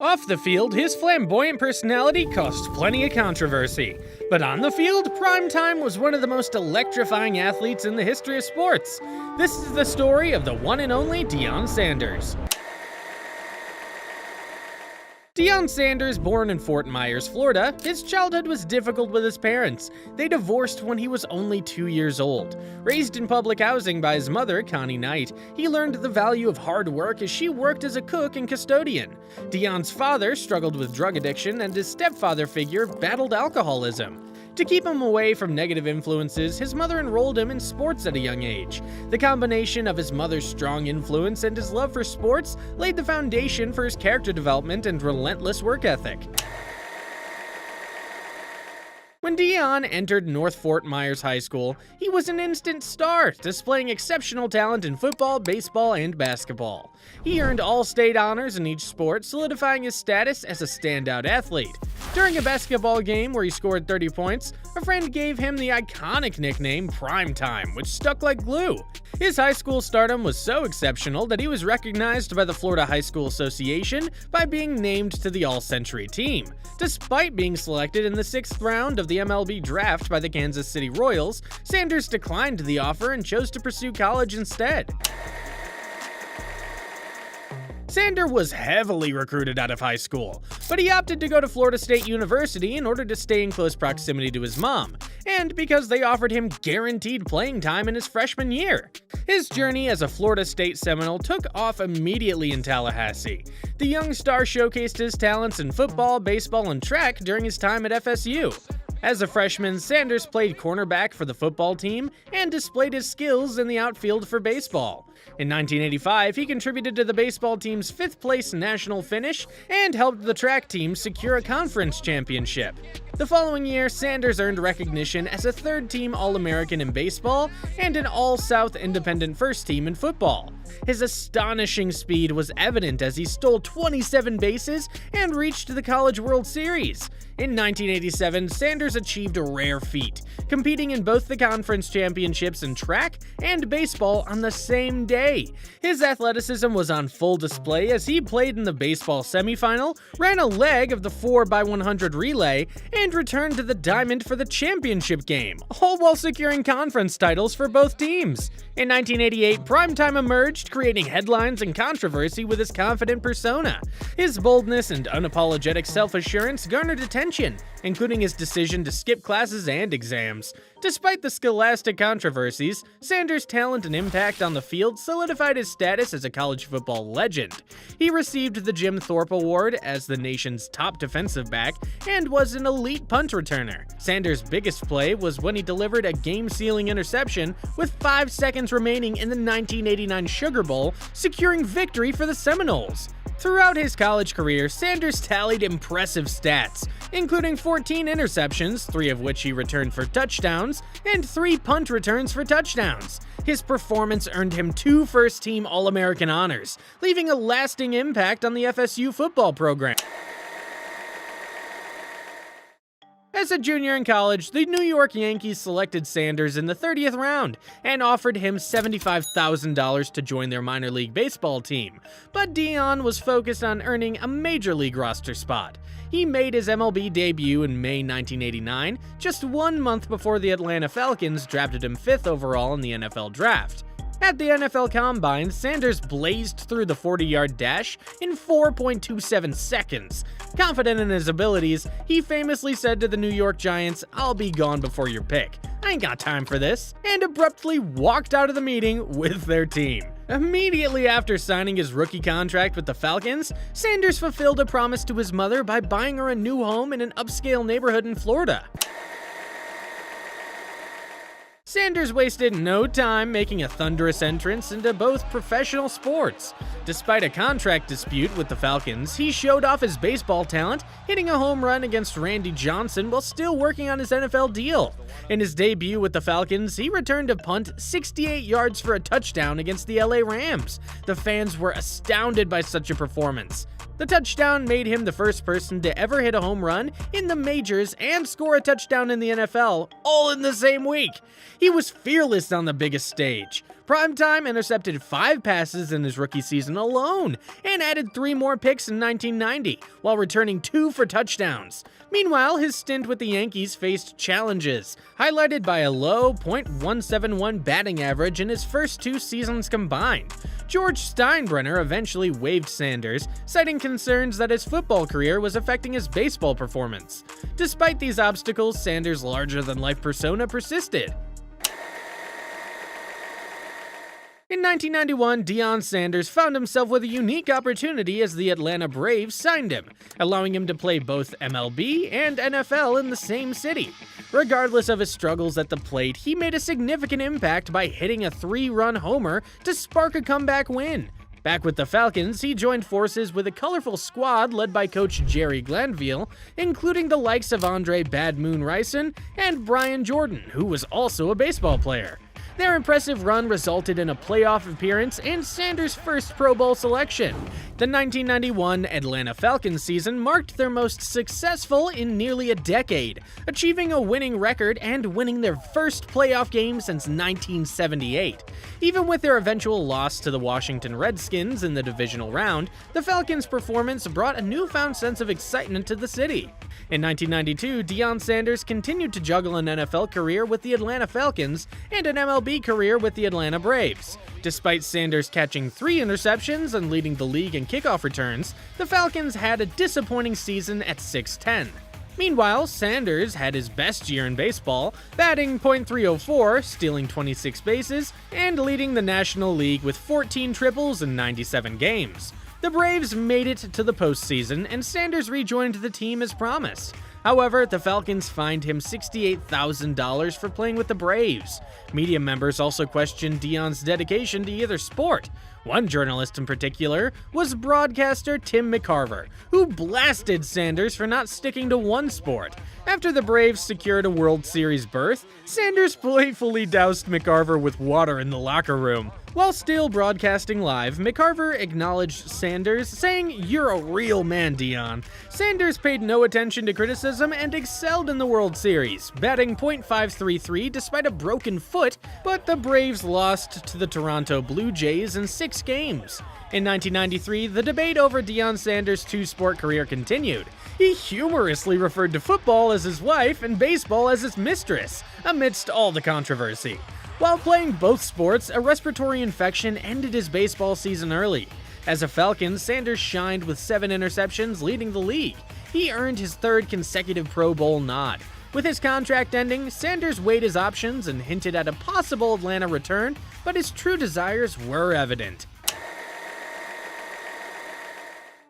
Off the field, his flamboyant personality caused plenty of controversy. But on the field, Primetime was one of the most electrifying athletes in the history of sports. This is the story of the one and only Deion Sanders. Deion Sanders, born in Fort Myers, Florida, his childhood was difficult with his parents. They divorced when he was only 2 years old. Raised in public housing by his mother, Connie Knight, he learned the value of hard work as she worked as a cook and custodian. Deion's father struggled with drug addiction, and his stepfather figure battled alcoholism. To keep him away from negative influences, his mother enrolled him in sports at a young age. The combination of his mother's strong influence and his love for sports laid the foundation for his character development and relentless work ethic. When Deion entered North Fort Myers High School, he was an instant star, displaying exceptional talent in football, baseball, and basketball. He earned all-state honors in each sport, solidifying his status as a standout athlete. During a basketball game where he scored 30 points, a friend gave him the iconic nickname Primetime, which stuck like glue. His high school stardom was so exceptional that he was recognized by the Florida High School Association by being named to the All-Century team. Despite being selected in the 6th round of the MLB draft by the Kansas City Royals, Sanders declined the offer and chose to pursue college instead. Sanders was heavily recruited out of high school, but he opted to go to Florida State University in order to stay in close proximity to his mom, and because they offered him guaranteed playing time in his freshman year. His journey as a Florida State Seminole took off immediately in Tallahassee. The young star showcased his talents in football, baseball, and track during his time at FSU. As a freshman, Sanders played cornerback for the football team and displayed his skills in the outfield for baseball. In 1985, he contributed to the baseball team's 5th-place national finish and helped the track team secure a conference championship. The following year, Sanders earned recognition as a 3rd-team All-American in baseball and an All-South Independent First Team in football. His astonishing speed was evident as he stole 27 bases and reached the College World Series. In 1987, Sanders achieved a rare feat, competing in both the conference championships in track and baseball on the same day. His athleticism was on full display as he played in the baseball semifinal, ran a leg of the 4x100 relay, and returned to the diamond for the championship game, all while securing conference titles for both teams. In 1988, Primetime emerged, creating headlines and controversy with his confident persona. His boldness and unapologetic self-assurance garnered attention, including his decision to skip classes and exams. Despite the scholastic controversies, Sanders' talent and impact on the field solidified his status as a college football legend. He received the Jim Thorpe Award as the nation's top defensive back and was an elite punt returner. Sanders' biggest play was when he delivered a game-sealing interception with 5 seconds remaining in the 1989 Sugar Bowl, securing victory for the Seminoles. Throughout his college career, Sanders tallied impressive stats, including 14 interceptions, 3 of which he returned for touchdowns, and 3 punt returns for touchdowns. His performance earned him 2 first-team All-American honors, leaving a lasting impact on the FSU football program. As a junior in college, the New York Yankees selected Sanders in the 30th round and offered him $75,000 to join their minor league baseball team, but Deion was focused on earning a major league roster spot. He made his MLB debut in May 1989, just 1 month before the Atlanta Falcons drafted him 5th overall in the NFL draft. At the NFL Combine, Sanders blazed through the 40-yard dash in 4.27 seconds. Confident in his abilities, he famously said to the New York Giants, "I'll be gone before your pick. I ain't got time for this," and abruptly walked out of the meeting with their team. Immediately after signing his rookie contract with the Falcons, Sanders fulfilled a promise to his mother by buying her a new home in an upscale neighborhood in Florida. Sanders wasted no time making a thunderous entrance into both professional sports. Despite a contract dispute with the Falcons, he showed off his baseball talent, hitting a home run against Randy Johnson while still working on his NFL deal. In his debut with the Falcons, he returned a punt 68 yards for a touchdown against the LA Rams. The fans were astounded by such a performance. The touchdown made him the first person to ever hit a home run in the majors and score a touchdown in the NFL, all in the same week. He was fearless on the biggest stage, Primetime intercepted 5 passes in his rookie season alone and added 3 more picks in 1990, while returning 2 for touchdowns. Meanwhile, his stint with the Yankees faced challenges, highlighted by a low .171 batting average in his first 2 seasons combined. George Steinbrenner eventually waived Sanders, citing concerns that his football career was affecting his baseball performance. Despite these obstacles, Sanders' larger-than-life persona persisted. In 1991, Deion Sanders found himself with a unique opportunity as the Atlanta Braves signed him, allowing him to play both MLB and NFL in the same city. Regardless of his struggles at the plate, he made a significant impact by hitting a 3-run homer to spark a comeback win. Back with the Falcons, he joined forces with a colorful squad led by coach Jerry Glanville, including the likes of Andre "Bad Moon" Rison and Brian Jordan, who was also a baseball player. Their impressive run resulted in a playoff appearance and Sanders' first Pro Bowl selection. The 1991 Atlanta Falcons season marked their most successful in nearly a decade, achieving a winning record and winning their first playoff game since 1978. Even with their eventual loss to the Washington Redskins in the divisional round, the Falcons' performance brought a newfound sense of excitement to the city. In 1992, Deion Sanders continued to juggle an NFL career with the Atlanta Falcons and an MLB career with the Atlanta Braves. Despite Sanders catching 3 interceptions and leading the league in kickoff returns, the Falcons had a disappointing season at 6-10. Meanwhile, Sanders had his best year in baseball, batting .304, stealing 26 bases, and leading the National League with 14 triples in 97 games. The Braves made it to the postseason, and Sanders rejoined the team as promised. However, the Falcons fined him $68,000 for playing with the Braves. Media members also questioned Deion's dedication to either sport. One journalist in particular was broadcaster Tim McCarver, who blasted Sanders for not sticking to one sport. After the Braves secured a World Series berth, Sanders playfully doused McCarver with water in the locker room. While still broadcasting live, McCarver acknowledged Sanders, saying, "You're a real man, Deion." Sanders paid no attention to criticism and excelled in the World Series, batting .533 despite a broken foot, but the Braves lost to the Toronto Blue Jays in 6 games. In 1993, the debate over Deion Sanders' 2-sport career continued. He humorously referred to football as his wife and baseball as his mistress, amidst all the controversy. While playing both sports, a respiratory infection ended his baseball season early. As a Falcon, Sanders shined with 7 interceptions, leading the league. He earned his 3rd consecutive Pro Bowl nod. With his contract ending, Sanders weighed his options and hinted at a possible Atlanta return, but his true desires were evident.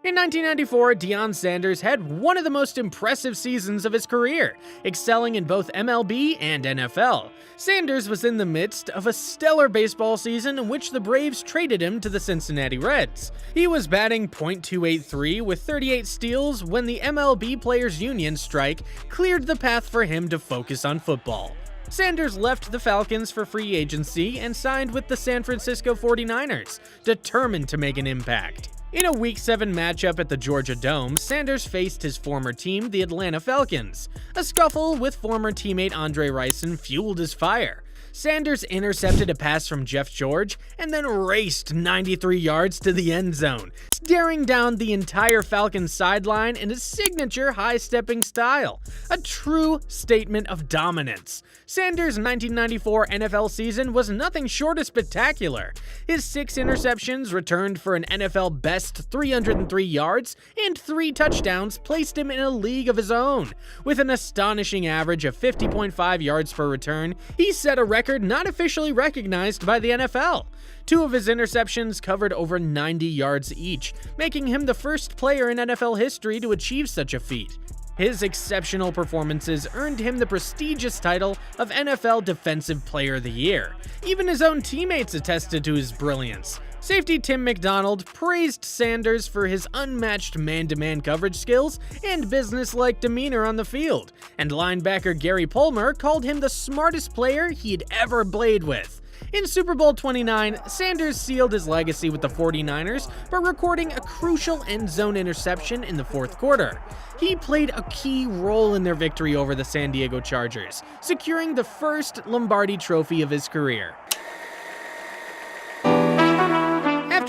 In 1994, Deion Sanders had one of the most impressive seasons of his career, excelling in both MLB and NFL. Sanders was in the midst of a stellar baseball season in which the Braves traded him to the Cincinnati Reds. He was batting .283 with 38 steals when the MLB Players Union strike cleared the path for him to focus on football. Sanders left the Falcons for free agency and signed with the San Francisco 49ers, determined to make an impact. In a Week 7 matchup at the Georgia Dome, Sanders faced his former team, the Atlanta Falcons. A scuffle with former teammate Andre Rison fueled his fire. Sanders intercepted a pass from Jeff George and then raced 93 yards to the end zone, staring down the entire Falcons sideline in his signature high-stepping style. A true statement of dominance. Sanders' 1994 NFL season was nothing short of spectacular. His 6 interceptions returned for an NFL best 303 yards and 3 touchdowns placed him in a league of his own. With an astonishing average of 50.5 yards per return, he set a record not officially recognized by the NFL. 2 of his interceptions covered over 90 yards each, making him the first player in NFL history to achieve such a feat. His exceptional performances earned him the prestigious title of NFL Defensive Player of the Year. Even his own teammates attested to his brilliance. Safety Tim McDonald praised Sanders for his unmatched man-to-man coverage skills and business-like demeanor on the field, and linebacker Gary Palmer called him the smartest player he'd ever played with. In Super Bowl 29, Sanders sealed his legacy with the 49ers by recording a crucial end-zone interception in the 4th quarter. He played a key role in their victory over the San Diego Chargers, securing the first Lombardi Trophy of his career.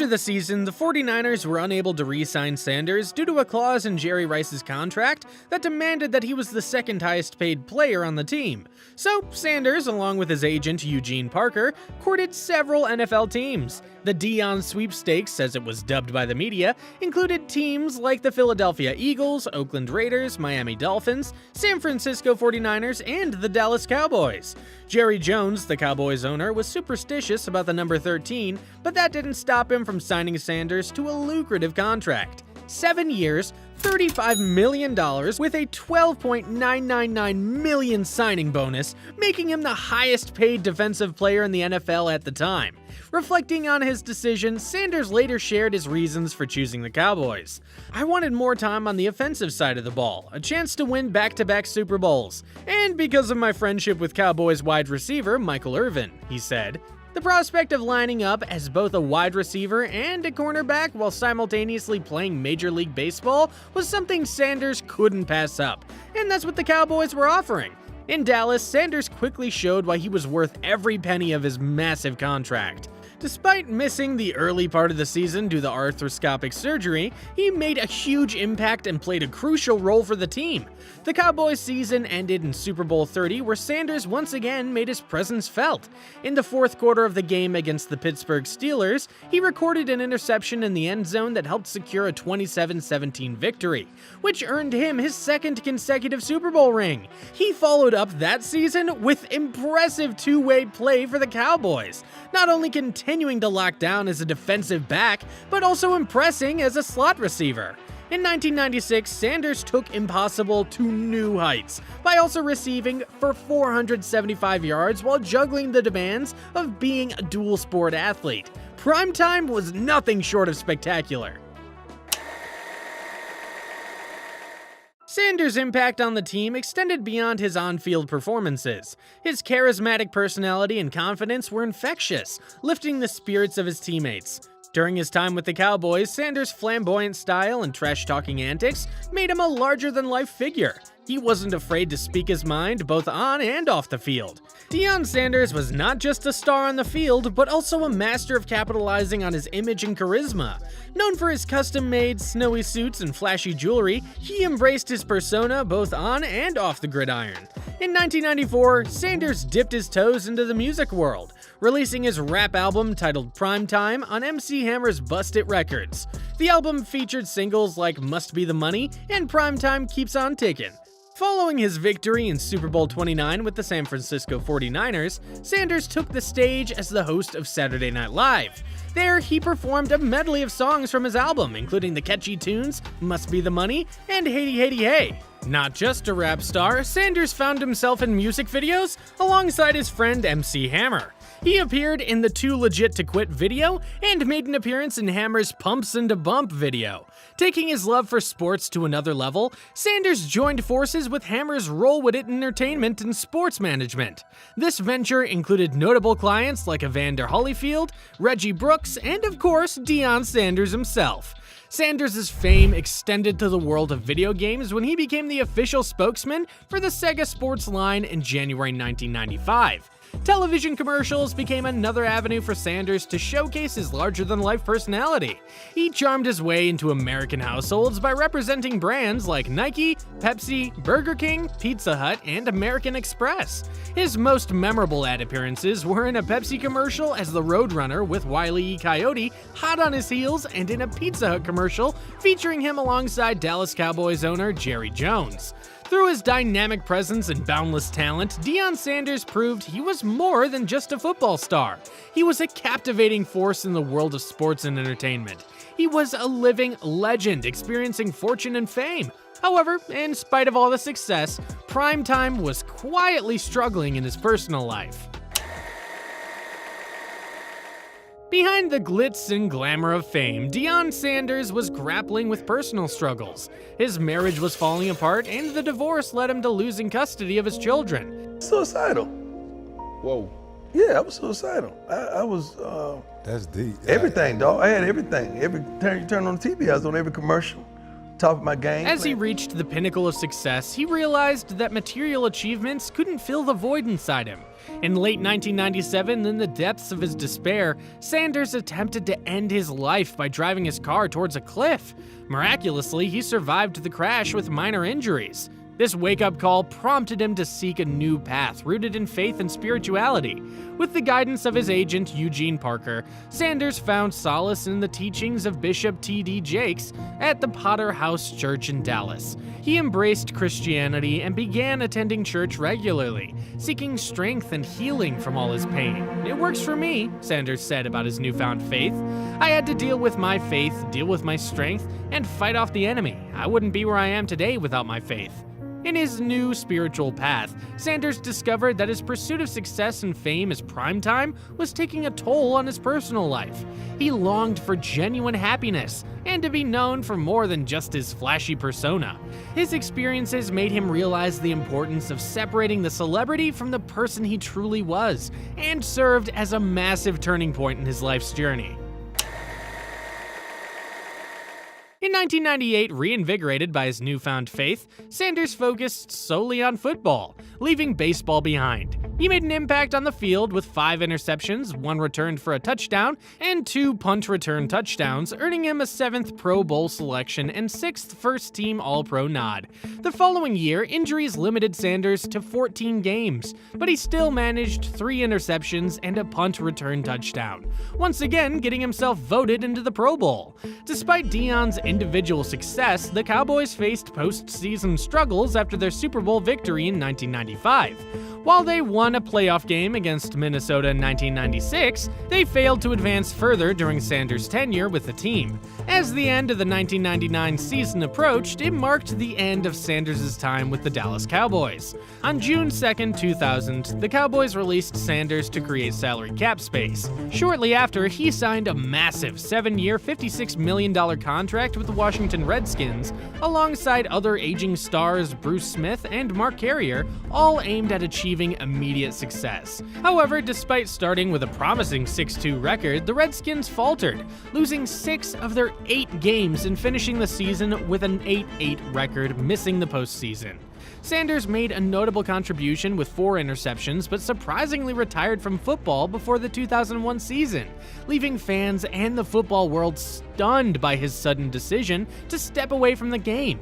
After the season, the 49ers were unable to re-sign Sanders due to a clause in Jerry Rice's contract that demanded that he was the second highest paid player on the team. So Sanders, along with his agent Eugene Parker, courted several NFL teams. The Deion sweepstakes, as it was dubbed by the media, included teams like the Philadelphia Eagles, Oakland Raiders, Miami Dolphins, San Francisco 49ers, and the Dallas Cowboys. Jerry Jones, the Cowboys owner, was superstitious about the number 13, but that didn't stop him from signing Sanders to a lucrative contract. 7 years, $35 million with a $12.999 million signing bonus, making him the highest paid defensive player in the NFL at the time. Reflecting on his decision, Sanders later shared his reasons for choosing the Cowboys. "I wanted more time on the offensive side of the ball, a chance to win back-to-back Super Bowls, and because of my friendship with Cowboys wide receiver Michael Irvin," he said. The prospect of lining up as both a wide receiver and a cornerback while simultaneously playing Major League Baseball was something Sanders couldn't pass up, and that's what the Cowboys were offering. In Dallas, Sanders quickly showed why he was worth every penny of his massive contract. Despite missing the early part of the season due to arthroscopic surgery, he made a huge impact and played a crucial role for the team. The Cowboys' season ended in Super Bowl 30, where Sanders once again made his presence felt. In the fourth quarter of the game against the Pittsburgh Steelers, he recorded an interception in the end zone that helped secure a 27-17 victory, which earned him his second consecutive Super Bowl ring. He followed up that season with impressive two-way play for the Cowboys, not only continuing to lock down as a defensive back, but also impressing as a slot receiver. In 1996, Sanders took impossible to new heights by also receiving for 475 yards while juggling the demands of being a dual-sport athlete. Primetime was nothing short of spectacular. Sanders' impact on the team extended beyond his on-field performances. His charismatic personality and confidence were infectious, lifting the spirits of his teammates. During his time with the Cowboys, Sanders' flamboyant style and trash-talking antics made him a larger-than-life figure. He wasn't afraid to speak his mind both on and off the field. Deion Sanders was not just a star on the field, but also a master of capitalizing on his image and charisma. Known for his custom-made snowy suits and flashy jewelry, he embraced his persona both on and off the gridiron. In 1994, Sanders dipped his toes into the music world, releasing his rap album titled Primetime on MC Hammer's Bust It Records. The album featured singles like Must Be the Money and Primetime Keeps On Tickin'. Following his victory in Super Bowl 29 with the San Francisco 49ers, Sanders took the stage as the host of Saturday Night Live. There, he performed a medley of songs from his album, including the catchy tunes Must Be the Money and Haty Haty Hey. Not just a rap star, Sanders found himself in music videos alongside his friend MC Hammer. He appeared in the Too Legit to Quit video and made an appearance in Hammer's Pumps and a Bump video. Taking his love for sports to another level, Sanders joined forces with Hammer's Roll With It Entertainment and Sports Management. This venture included notable clients like Evander Holyfield, Reggie Brooks, and of course, Deion Sanders himself. Sanders' fame extended to the world of video games when he became the official spokesman for the Sega Sports line in January 1995. Television commercials became another avenue for Sanders to showcase his larger-than-life personality. He charmed his way into American households by representing brands like Nike, Pepsi, Burger King, Pizza Hut, and American Express. His most memorable ad appearances were in a Pepsi commercial as the Roadrunner with Wile E. Coyote hot on his heels, and in a Pizza Hut commercial featuring him alongside Dallas Cowboys owner Jerry Jones. Through his dynamic presence and boundless talent, Deion Sanders proved he was more than just a football star. He was a captivating force in the world of sports and entertainment. He was a living legend, experiencing fortune and fame. However, in spite of all the success, Primetime was quietly struggling in his personal life. Behind the glitz and glamour of fame, Deion Sanders was grappling with personal struggles. His marriage was falling apart, and the divorce led him to losing custody of his children. Suicidal. Whoa. Yeah, I was suicidal. I was, That's deep. everything, dog. I had everything. Every time you turn on the TV, I was on every commercial. top of my game. As he reached the pinnacle of success, he realized that material achievements couldn't fill the void inside him. In late 1997, in the depths of his despair, Sanders attempted to end his life by driving his car towards a cliff. Miraculously, he survived the crash with minor injuries. This wake-up call prompted him to seek a new path rooted in faith and spirituality. With the guidance of his agent, Eugene Parker, Sanders found solace in the teachings of Bishop T.D. Jakes at the Potter House Church in Dallas. He embraced Christianity and began attending church regularly, seeking strength and healing from all his pain. "It works for me," Sanders said about his newfound faith. "I had to deal with my faith, deal with my strength, and fight off the enemy. I wouldn't be where I am today without my faith." In his new spiritual path, Sanders discovered that his pursuit of success and fame as primetime was taking a toll on his personal life. He longed for genuine happiness and to be known for more than just his flashy persona. His experiences made him realize the importance of separating the celebrity from the person he truly was, and served as a massive turning point in his life's journey. In 1998, reinvigorated by his newfound faith, Sanders focused solely on football, leaving baseball behind. He made an impact on the field with 5 interceptions, 1 returned for a touchdown, and 2 punt return touchdowns, earning him a 7th Pro Bowl selection and 6th first-team All-Pro nod. The following year, injuries limited Sanders to 14 games, but he still managed 3 interceptions and a punt return touchdown, once again getting himself voted into the Pro Bowl. Despite Deion's individual success, the Cowboys faced postseason struggles after their Super Bowl victory in 1995. While they won a playoff game against Minnesota in 1996, they failed to advance further during Sanders' tenure with the team. As the end of the 1999 season approached, it marked the end of Sanders' time with the Dallas Cowboys. On June 2, 2000, the Cowboys released Sanders to create salary cap space. Shortly after, he signed a massive 7-year, $56 million contract with the Washington Redskins, alongside other aging stars Bruce Smith and Mark Carrier, all aimed at achieving immediate success. However, despite starting with a promising 6-2 record, the Redskins faltered, losing 6 of their 8 games and finishing the season with an 8-8 record, missing the postseason. Sanders made a notable contribution with 4 interceptions, but surprisingly retired from football before the 2001 season, leaving fans and the football world stunned by his sudden decision to step away from the game.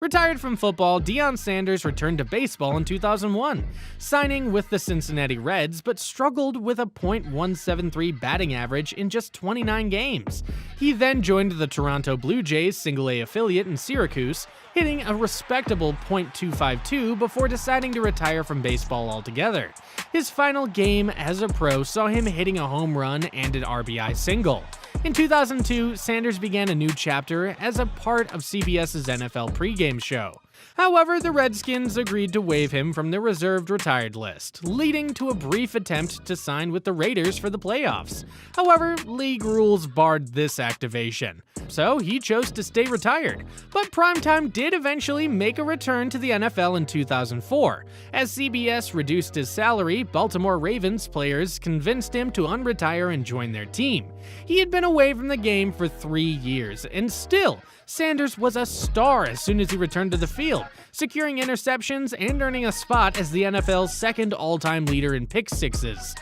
Retired from football, Deion Sanders returned to baseball in 2001, signing with the Cincinnati Reds, but struggled with a .173 batting average in just 29 games. He then joined the Toronto Blue Jays single-A affiliate in Syracuse, hitting a respectable .252 before deciding to retire from baseball altogether. His final game as a pro saw him hitting a home run and an RBI single. In 2002, Sanders began a new chapter as a part of CBS's NFL pregame show. However, the Redskins agreed to waive him from their reserved retired list, leading to a brief attempt to sign with the Raiders for the playoffs. However, league rules barred this activation, so he chose to stay retired. But Primetime did eventually make a return to the NFL in 2004. As CBS reduced his salary, Baltimore Ravens players convinced him to unretire and join their team. He had been away from the game for 3 years, and still, Sanders was a star as soon as he returned to the field, securing interceptions and earning a spot as the NFL's 2nd all-time leader in pick sixes.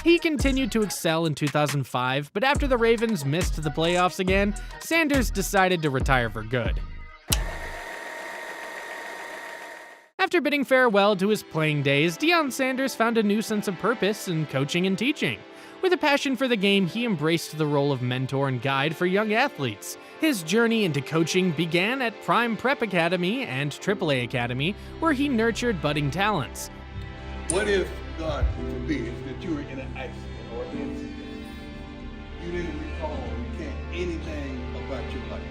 He continued to excel in 2005, but after the Ravens missed the playoffs again, Sanders decided to retire for good. After bidding farewell to his playing days, Deion Sanders found a new sense of purpose in coaching and teaching. With a passion for the game, he embraced the role of mentor and guide for young athletes. His journey into coaching began at Prime Prep Academy and AAA Academy, where he nurtured budding talents. What if, God forbid, that you were in an accident or an incident? You didn't recall anything about your life.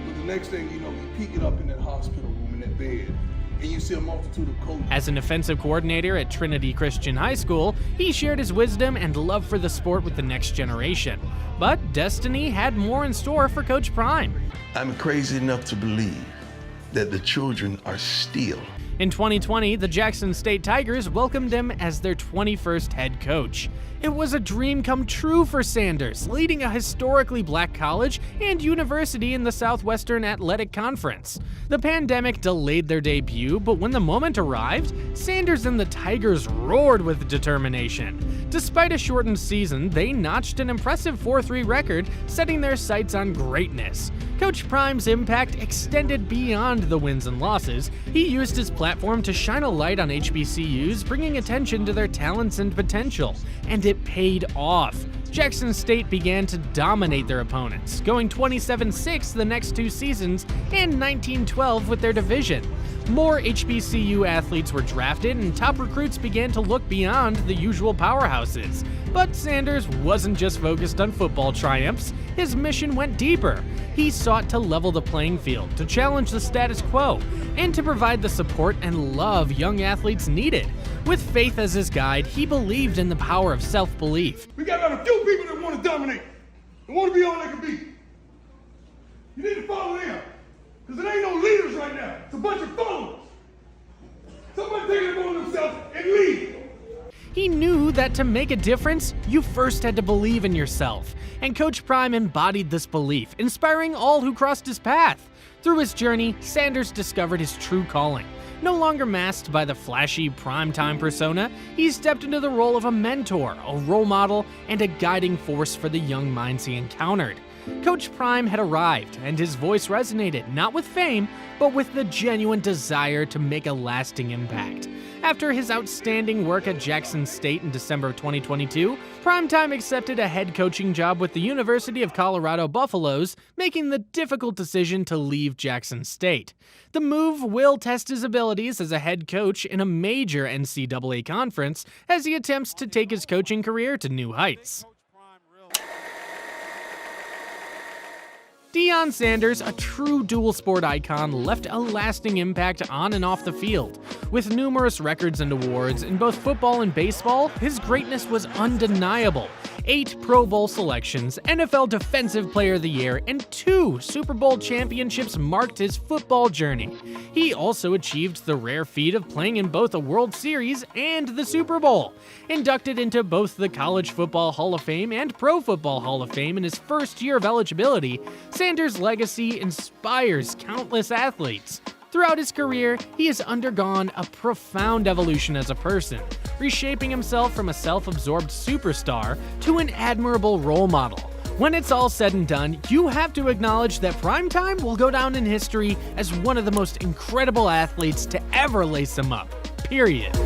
But the next thing you know, you pick it up in that hospital room, in that bed, and you see a multitude of coaches. As an offensive coordinator at Trinity Christian High School, he shared his wisdom and love for the sport with the next generation. But destiny had more in store for Coach Prime. I'm crazy enough to believe that the children are still In 2020, the Jackson State Tigers welcomed him as their 21st head coach. It was a dream come true for Sanders, leading a historically black college and university in the Southwestern Athletic Conference. The pandemic delayed their debut, but when the moment arrived, Sanders and the Tigers roared with determination. Despite a shortened season, they notched an impressive 4-3 record, setting their sights on greatness. Coach Prime's impact extended beyond the wins and losses. He used his platform to shine a light on HBCUs, bringing attention to their talents and potential. And it paid off. Jackson State began to dominate their opponents, going 27-6 the next 2 seasons and 19-12 with their division. More HBCU athletes were drafted and top recruits began to look beyond the usual powerhouses. But Sanders wasn't just focused on football triumphs, his mission went deeper. He sought to level the playing field, to challenge the status quo, and to provide the support and love young athletes needed. With faith as his guide, he believed in the power of self-belief. We got a few people that want to dominate, that want to be all they can be. You need to follow them, because there ain't no leaders right now. It's a bunch of followers. Somebody take it upon themselves and lead. He knew that to make a difference, you first had to believe in yourself, and Coach Prime embodied this belief, inspiring all who crossed his path. Through his journey, Sanders discovered his true calling. No longer masked by the flashy primetime persona, he stepped into the role of a mentor, a role model, and a guiding force for the young minds he encountered. Coach Prime had arrived, and his voice resonated not with fame, but with the genuine desire to make a lasting impact. After his outstanding work at Jackson State in December of 2022, Primetime accepted a head coaching job with the University of Colorado Buffaloes, making the difficult decision to leave Jackson State. The move will test his abilities as a head coach in a major NCAA conference as he attempts to take his coaching career to new heights. Deion Sanders, a true dual-sport icon, left a lasting impact on and off the field. With numerous records and awards in both football and baseball, his greatness was undeniable. 8 Pro Bowl selections, NFL Defensive Player of the Year, and 2 Super Bowl championships marked his football journey. He also achieved the rare feat of playing in both a World Series and the Super Bowl. Inducted into both the College Football Hall of Fame and Pro Football Hall of Fame in his first year of eligibility, Sanders' legacy inspires countless athletes. Throughout his career, he has undergone a profound evolution as a person, reshaping himself from a self-absorbed superstar to an admirable role model. When it's all said and done, you have to acknowledge that Primetime will go down in history as one of the most incredible athletes to ever lace him up. Period.